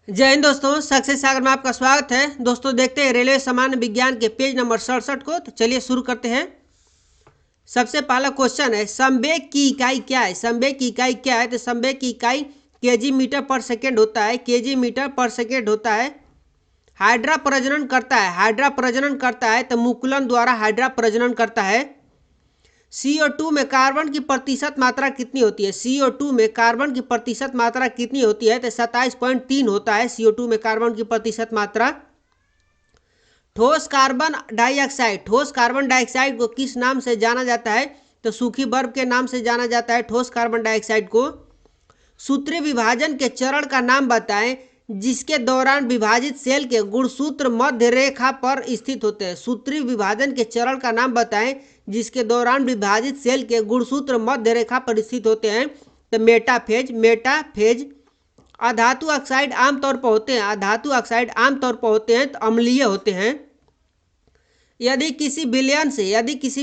जय हिंद दोस्तों, सक्सेस सागर में आपका स्वागत है। दोस्तों देखते हैं रेलवे सामान्य विज्ञान के पेज नंबर 67 को। तो चलिए शुरू करते हैं। सबसे पहला क्वेश्चन है, संवेग की इकाई क्या है। संवेग की इकाई क्या है? तो संवेग की इकाई केजी मीटर पर सेकेंड होता है। केजी मीटर पर सेकेंड होता है। हाइड्रा प्रजनन करता है। हाइड्रा प्रजनन करता है तो मुकुलन द्वारा हाइड्रा प्रजनन करता है। CO2 में कार्बन की प्रतिशत मात्रा कितनी होती है? CO2 में कार्बन की प्रतिशत मात्रा कितनी होती है? तो 27.3 होता है CO2 में कार्बन की प्रतिशत मात्रा। ठोस कार्बन डाइऑक्साइड। ठोस कार्बन डाइऑक्साइड को किस नाम से जाना जाता है? तो सूखी बर्फ के नाम से जाना जाता है ठोस कार्बन डाइऑक्साइड को। सूत्रीय विभाजन के चरण का नाम बताएं जिसके दौरान विभाजित सेल के गुणसूत्र मध्य रेखा पर स्थित होते हैं। सूत्रीय विभाजन के चरण का नाम बताएं जिसके दौरान विभाजित सेल के गुणसूत्र मध्य रेखा पर स्थित होते हैं। तो मेटाफेज। मेटाफेज। अधातु ऑक्साइड आमतौर पर होते हैं। अधातु ऑक्साइड आमतौर पर होते हैं तो अम्लीय होते हैं। यदि किसी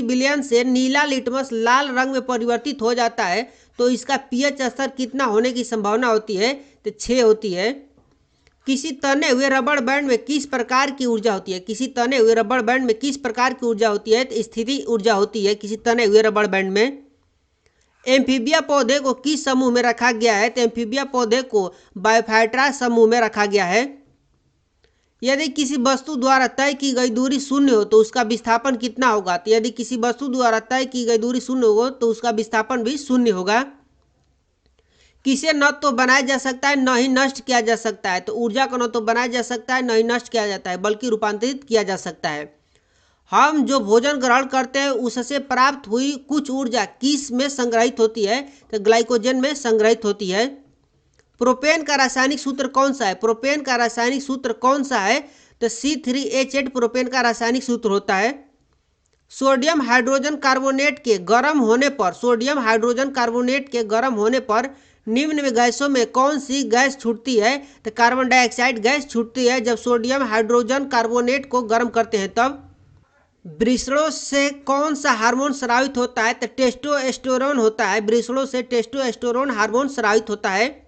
विलयन से नीला लिटमस लाल रंग में परिवर्तित हो जाता है तो इसका पीएच स्तर कितना होने की संभावना होती है? तो 6 होती है। किसी तने हुए रबड़ बैंड में किस प्रकार की ऊर्जा होती है? किसी तने हुए रबड़ बैंड में किस प्रकार की ऊर्जा होती है? तो स्थिति ऊर्जा होती है किसी तने हुए रबड़ बैंड में। एम्फीबिया पौधे को किस समूह में रखा गया है? तो एम्फीबिया पौधे को बायोफाइट्रा समूह में रखा गया है। यदि किसी वस्तु द्वारा तय की गई दूरी शून्य हो तो उसका विस्थापन कितना होगा? तो यदि किसी वस्तु द्वारा तय की गई दूरी शून्य हो तो उसका विस्थापन भी शून्य होगा। किसे न तो बनाया जा सकता है न ही नष्ट किया जा सकता है? तो ऊर्जा को न तो बनाया जा सकता है न ही नष्ट किया जाता है बल्कि रूपांतरित किया जा सकता है। हम जो भोजन ग्रहण करते हैं उससे प्राप्त हुई कुछ ऊर्जा किस में संग्रहित होती है? तो ग्लाइकोजन में संग्रहित होती है। प्रोपेन का रासायनिक सूत्र कौन सा है? प्रोपेन का रासायनिक सूत्र कौन सा है? तो C3H8 प्रोपेन का रासायनिक सूत्र होता है। सोडियम हाइड्रोजन कार्बोनेट के गर्म होने पर निम्न में गैसों में कौन सी गैस छूटती है? तो कार्बन डाइऑक्साइड गैस छूटती है जब सोडियम हाइड्रोजन कार्बोनेट को गर्म करते हैं तब। वृषणों से कौन सा हार्मोन स्रावित होता है? तो टेस्टोस्टेरोन होता है। वृषणों से टेस्टोस्टेरोन हार्मोन स्रावित होता है।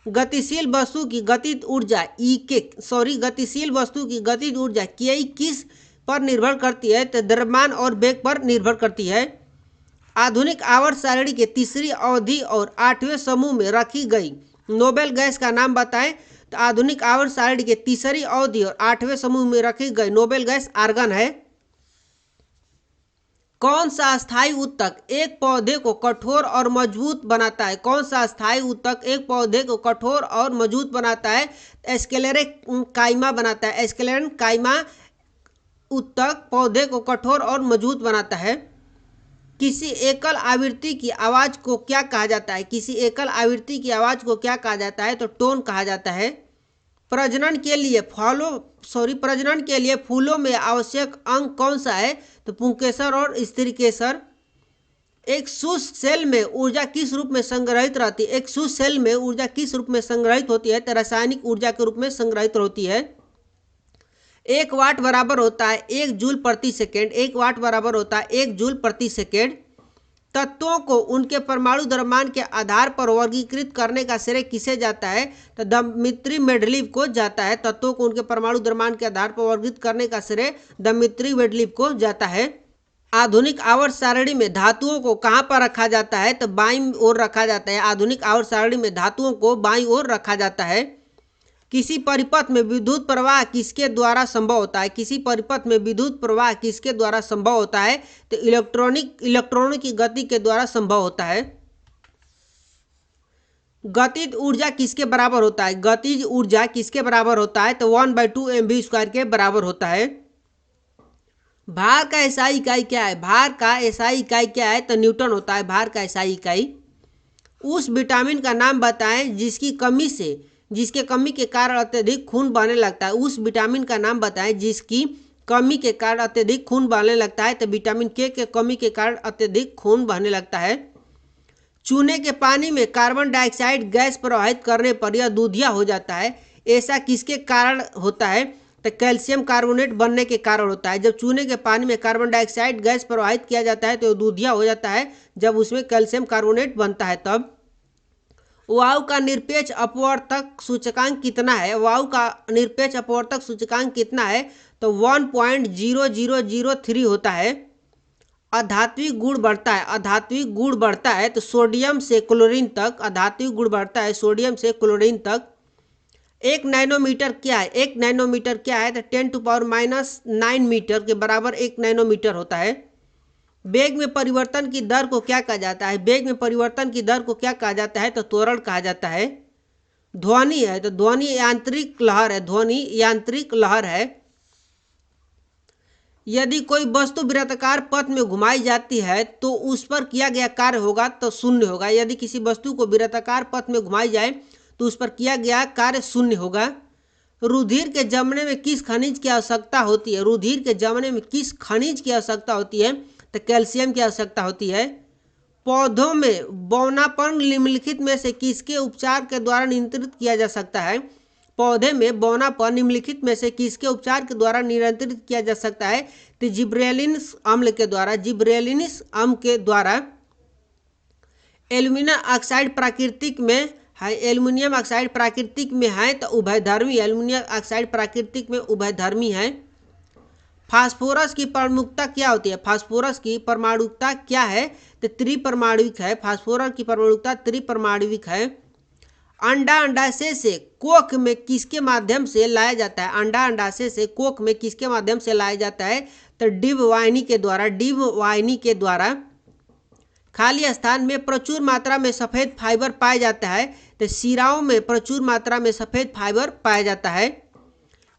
गतिशील वस्तु की गतिज ऊर्जा Ki किस पर निर्भर करती है? तो द्रव्यमान और वेग पर निर्भर करती है। आधुनिक आवर्त सारणी के तीसरी अवधि और 8वें समूह में रखी गई नोबेल गैस का नाम बताएं। तो आधुनिक आवर्त सारणी के तीसरी अवधि और 8वें समूह में रखी गई नोबेल गैस आर्गन है। कौन सा अस्थायी ऊतक एक पौधे को कठोर और मजबूत बनाता है? कौन सा अस्थायी ऊतक एक पौधे को कठोर और मजबूत बनाता है? एस्क्लेरेंकाइमा बनाता है। एस्क्लेरेंकाइमा ऊतक पौधे को कठोर और मजबूत बनाता है। किसी एकल आवृत्ति की आवाज को क्या कहा जाता है? किसी एकल आवृत्ति की आवाज को क्या कहा जाता है? तो टोन कहा जाता है। प्रजनन के लिए फूलों में आवश्यक अंग कौन सा है? तो पुंकेसर और स्त्रीकेसर। एक शुष्क सेल में ऊर्जा किस रूप में संग्रहित रहती है? एक शुष्क सेल में ऊर्जा किस रूप में संग्रहित होती है? तो रासायनिक ऊर्जा के रूप में संग्रहित होती है। 1 वाट बराबर होता है 1 जूल प्रति सेकेंड। 1 वाट बराबर होता है 1 जूल प्रति सेकेंड। तत्वों को उनके परमाणु द्रव्यमान के आधार पर वर्गीकृत करने का श्रेय किसे जाता है? तो दमित्री मेंडलीव को जाता है। तत्वों को उनके परमाणु द्रव्यमान के आधार पर वर्गीकृत करने का श्रेय दमित्री मेंडलीव को जाता है। आधुनिक आवर्त सारणी में धातुओं को कहां पर रखा जाता है? तो बाईं ओर रखा जाता है। आधुनिक आवर्त सारणी में धातुओं को बाईं ओर रखा जाता है। किसी परिपथ में विद्युत प्रवाह किसके द्वारा संभव होता है? किसी परिपथ में विद्युत प्रवाह किसके द्वारा संभव होता है? तो इलेक्ट्रॉनों की गति के द्वारा संभव होता है। गतिज ऊर्जा किसके बराबर होता है? गतिज ऊर्जा किसके बराबर होता है? तो 1/2 mv² के बराबर होता है। भार का एसआई इकाई क्या है? भार का एसआई इकाई क्या है? तो न्यूटन होता है भार का एसआई इकाई। उस विटामिन का नाम बताएं जिसके कमी के कारण अत्यधिक खून बहने लगता है। उस विटामिन का नाम बताएं जिसकी कमी के कारण अत्यधिक खून बहने लगता है। तो विटामिन के कमी के कारण अत्यधिक खून बहने लगता है। चूने के पानी में कार्बन डाइऑक्साइड गैस प्रवाहित करने पर यह दूधिया हो जाता है। ऐसा किसके कारण होता है? तो कैल्शियम कार्बोनेट बनने के कारण होता है। जब चूने के पानी में कार्बन डाइऑक्साइड गैस प्रवाहित किया जाता है तो दूधिया हो जाता है जब उसमें कैल्शियम कार्बोनेट बनता है तब। वायु का निरपेक्ष अपवर्तक सूचकांक कितना है? वायु का निरपेक्ष अपवर्तक सूचकांक कितना है? तो 1.0003 होता है। अधात्विक गुण बढ़ता है, अधात्विक गुण बढ़ता है तो सोडियम से क्लोरीन तक, अधात्विक गुण बढ़ता है सोडियम से क्लोरीन तक। 1 नैनोमीटर क्या है? 1 नैनोमीटर क्या है? तो 10⁻⁹ मीटर के बराबर 1 नैनोमीटर होता है। वेग में परिवर्तन की दर को क्या कहा जाता है? वेग में परिवर्तन की दर को क्या कहा जाता है? तो त्वरण कहा जाता है। ध्वनि है तो ध्वनि यांत्रिक लहर है, ध्वनि यांत्रिक लहर है। यदि कोई वस्तु वृत्ताकार पथ में घुमाई जाती है तो उस पर किया गया कार्य होगा तो शून्य होगा। यदि किसी वस्तु को वृत्ताकार पथ में घुमाई जाए तो उस पर किया गया कार्य शून्य होगा। रुधिर के जमने में किस खनिज की आवश्यकता होती है? रुधिर के जमने में किस खनिज की आवश्यकता होती है? तो कैल्शियम की आवश्यकता होती है। पौधों में बौनापन निम्नलिखित में से किसके उपचार के द्वारा नियंत्रित किया जा सकता है? पौधे में बौनापन निम्नलिखित में से किसके उपचार के द्वारा नियंत्रित किया जा सकता है? तो जिब्रेलिनस अम्ल के द्वारा, जिब्रेलिनस अम्ल के द्वारा। एल्यूमिनियम ऑक्साइड प्राकृतिक में है, एल्यूमिनियम ऑक्साइड प्राकृतिक में है तो उभयधर्मी, एल्यूमिनियम ऑक्साइड प्राकृतिक में उभयधर्मी है। फास्फोरस की परमाणुकता क्या होती है? फास्फोरस की परमाणुकता क्या है? तो त्रिपरमाणुविक है। फास्फोरस की परमाणुकता त्रिपरमाणुविक है। अंडा अंडाशय से कोख में किसके माध्यम से लाया जाता है? अंडा अंडाशय से कोख में किसके माध्यम से लाया जाता है? तो डिंब वाहिनी के द्वारा, डिंब वाहिनी के द्वारा। खाली स्थान में प्रचुर मात्रा में सफ़ेद फाइबर पाया जाता है तो शिराओं में प्रचुर मात्रा में सफ़ेद फाइबर पाया जाता है।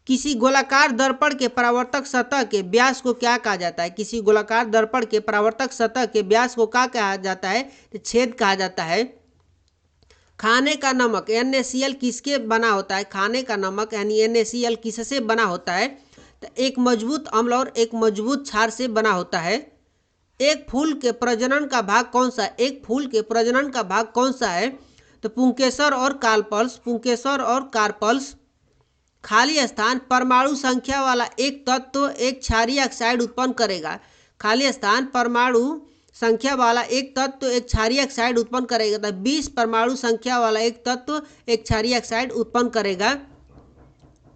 किसी गोलाकार दर्पण के परावर्तक सतह के व्यास को क्या कहा जाता है? किसी गोलाकार दर्पण के परावर्तक सतह के व्यास को क्या कहा जाता है? तो छेद कहा जाता है। खाने का नमक NaCl किसके बना होता है? खाने का नमक यानी NaCl किससे बना होता है? तो एक मजबूत अम्ल और एक मजबूत क्षार से बना होता है। एक फूल के प्रजनन का भाग कौन सा है? एक फूल के प्रजनन का भाग कौन सा है? तो पुंकेसर और कार्पल्स, पुंकेसर और कार्पल्स। खाली स्थान परमाणु संख्या वाला एक तत्व एक क्षारीय ऑक्साइड उत्पन्न करेगा। खाली स्थान परमाणु संख्या वाला एक तत्व एक क्षारीय ऑक्साइड उत्पन्न करेगा। तो 20 परमाणु संख्या वाला एक तत्व एक क्षारीय ऑक्साइड उत्पन्न करेगा।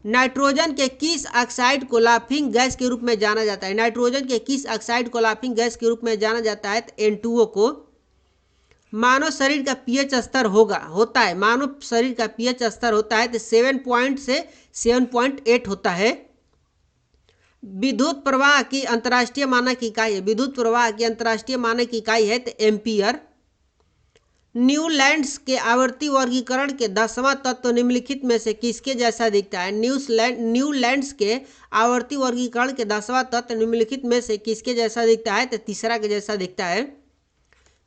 नाइट्रोजन के किस ऑक्साइड को लाफिंग गैस के रूप में जाना जाता है? नाइट्रोजन के किस ऑक्साइड को लाफिंग गैस के रूप में जाना जाता है? तो N2O को। मानव शरीर का pH स्तर होता है, मानव शरीर का pH स्तर होता है तो 7 से 7.8 होता है। विद्युत प्रवाह की अंतर्राष्ट्रीय मानक इकाई है, विद्युत प्रवाह की अंतर्राष्ट्रीय मानक इकाई है तो एम्पियर। न्यूलैंड्स के आवर्ती वर्गीकरण के 10वां तत्व निम्नलिखित में से किसके जैसा दिखता है? न्यूलैंड्स के आवर्ती वर्गीकरण के 10वां तत्व निम्नलिखित में से किसके जैसा दिखता है? तो तीसरा के जैसा दिखता है।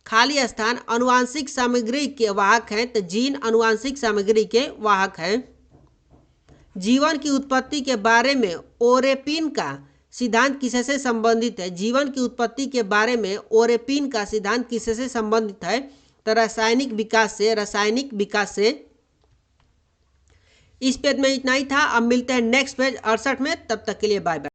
खाली स्थान आनुवांशिक सामग्री के वाहक हैं तो जीन आनुवांशिक सामग्री के वाहक हैं। जीवन की उत्पत्ति के बारे में ओरेपिन का सिद्धांत किससे संबंधित है? जीवन की उत्पत्ति के बारे में ओरेपिन का सिद्धांत किससे संबंधित है? तो रासायनिक विकास से, रासायनिक विकास से। इस पेज में इतना ही था। अब मिलते हैं नेक्स्ट पेज 68 में, तब तक के लिए बाय बाय।